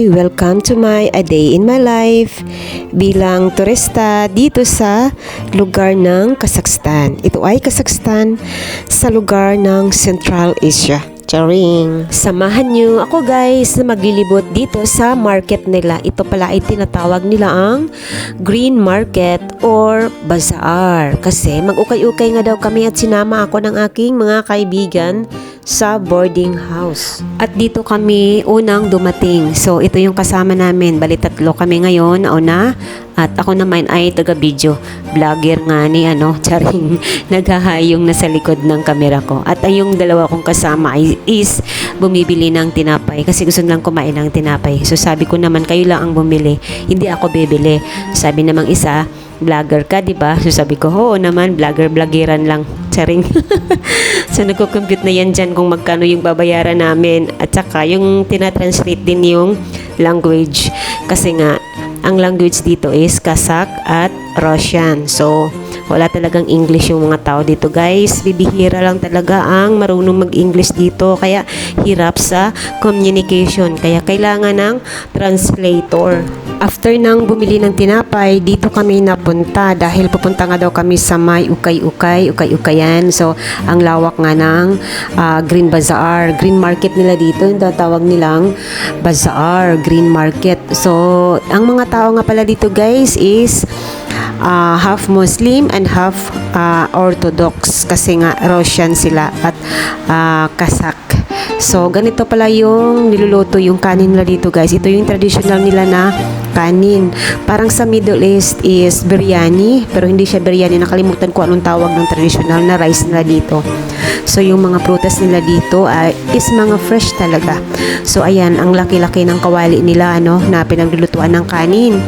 Hi! Welcome to my A Day in My Life bilang turista dito sa lugar ng Kazakhstan. Ito ay Kazakhstan sa lugar ng Central Asia. Charing! Samahan nyo ako guys na maglilibot dito sa market nila. Ito pala ay tinatawag nila ang Green Market or Bazaar. Kasi mag-ukay-ukay nga daw kami at sinama ako ng aking mga kaibigan sa boarding house. At dito kami unang dumating. So ito yung kasama namin. Bali tatlo kami ngayon nauna. At ako naman ay taga-video. Vlogger nga ni Charing. Naghahayong nasa likod ng kamera ko. At yung dalawa kong kasama is bumibili ng tinapay. Kasi gusto lang kumain ng tinapay. So sabi ko naman kayo lang ang bumili. Hindi ako bibili. Sabi namang isa, vlogger ka, di ba? So sabi ko, oo naman, vlogger-vloggeran lang. Charing. So nagko-compute na yan dyan kung magkano yung babayaran namin. At saka yung tinatranslate din yung language. Kasi nga, ang language dito is Kazakh at Russian. So, wala talagang English yung mga tao dito guys. Bibihira lang talaga ang marunong mag-English dito. Kaya hirap sa communication. Kaya kailangan ng translator. After nang bumili ng tinapay, dito kami napunta dahil pupunta nga daw kami sa may ukay-ukayan. So, ang lawak nga ng Green Bazaar. Green Market nila dito, yung tawag nilang Bazaar, Green Market. So, ang mga tao nga pala dito guys is half Muslim and half Orthodox kasi nga Russian sila at Kazakh. So, ganito pala yung niluluto yung kanin nila dito guys. Ito yung traditional nila na kanin. Parang sa Middle East is biryani, pero hindi siya biryani. Nakalimutan ko anong tawag ng traditional na rice nila dito. So, yung mga prutas nila dito is mga fresh talaga. So, ayan, ang laki-laki ng kawali nila na pinaglulutuan ng kanin.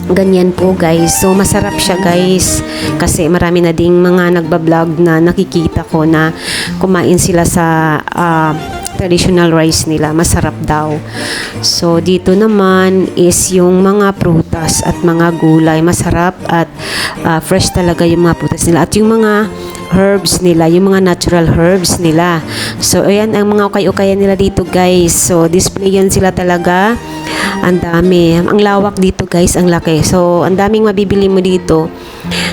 Ganyan po guys. So masarap siya guys kasi marami na ding mga nagbablog na nakikita ko na kumain sila sa traditional rice nila. Masarap daw. So dito naman is yung mga prutas at mga gulay. Masarap at fresh talaga yung mga prutas nila. At yung mga herbs nila, yung mga natural herbs nila. So ayan ang mga ukay-ukayan nila dito guys. So display yan sila talaga. Ang dami. Ang lawak dito guys, ang laki. So, ang daming mabibili mo dito.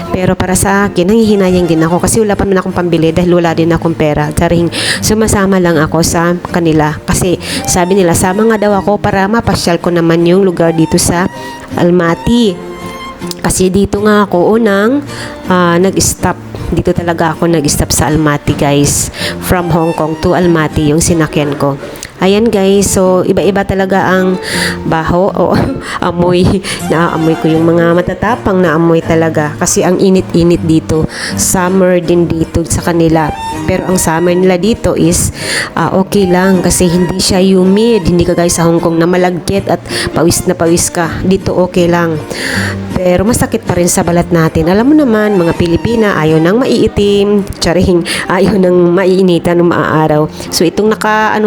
Pero para sa akin, nanghihinayang din ako kasi wala pa naman akong pambili dahil wala din akong pera. Charing. Sumasama lang ako sa kanila. Kasi sabi nila, sama nga daw ako para mapasyal ko naman yung lugar dito sa Almaty. Kasi dito nga ako unang nag-stop. Dito talaga ako nag-stop sa Almaty guys. From Hong Kong to Almaty yung sinakyan ko. Ayan guys, so iba-iba talaga ang baho o amoy. Naaamoy ko yung mga matatapang na amoy talaga kasi ang init-init dito. Summer din dito sa kanila. Pero ang summer nila dito is okay lang kasi hindi siya humid. Hindi ka guys sa Hong Kong na malagkit at pawis na pawis ka. Dito okay lang. Pero masakit pa rin sa balat natin. Alam mo naman, mga Pilipina, ayaw nang maiitim. Charing, ayaw nang maiinitan ng maaaraw. So itong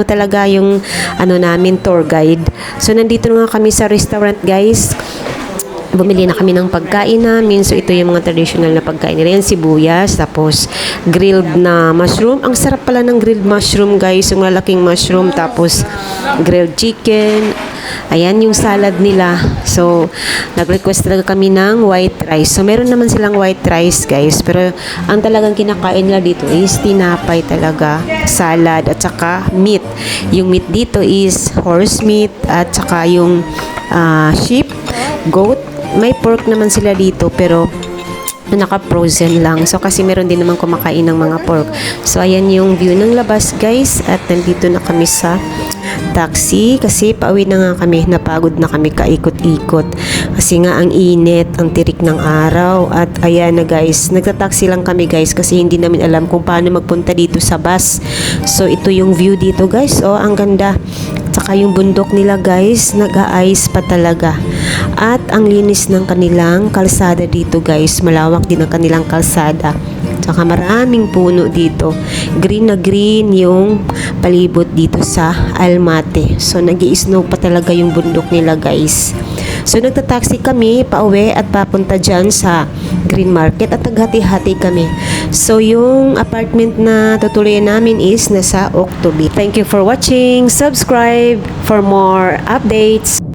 talaga yung namin tour guide. So nandito na nga kami sa restaurant guys. Bumili na kami ng pagkain namin. So ito yung mga traditional na pagkain nila. Yan sibuyas, tapos grilled na mushroom. Ang sarap pala ng grilled mushroom guys. Yung malaking mushroom, tapos grilled chicken. Ayan yung salad nila. So nag-request talaga kami ng white rice. So meron naman silang white rice guys. Pero ang talagang kinakain nila dito is tinapay talaga, salad at saka meat. Yung meat dito is horse meat at saka yung sheep, goat. May pork naman sila dito pero naka-frozen lang. So kasi meron din naman kumakain ng mga pork. So ayan yung view ng labas guys at nandito na kami sa taxi kasi pauwi na nga kami. Napagod na kami kaikot-ikot kasi nga ang init, ang tirik ng araw at ayan na guys. Nagta-taxi lang kami guys kasi hindi namin alam kung paano magpunta dito sa bus. So ito yung view dito guys. Oh, ang ganda. Saka yung bundok nila guys, nag-a-ice pa talaga. At ang linis ng kanilang kalsada dito guys. Malawak din ang kanilang kalsada. Saka maraming puno dito. Green na green yung palibot dito sa Almaty. So nag-i-snow pa talaga yung bundok nila guys. So nagtataxi kami pauwi at papunta dyan sa Green Market at naghati-hati kami. So yung apartment na tutuloyan namin is nasa Octobi. Thank you for watching. Subscribe for more updates.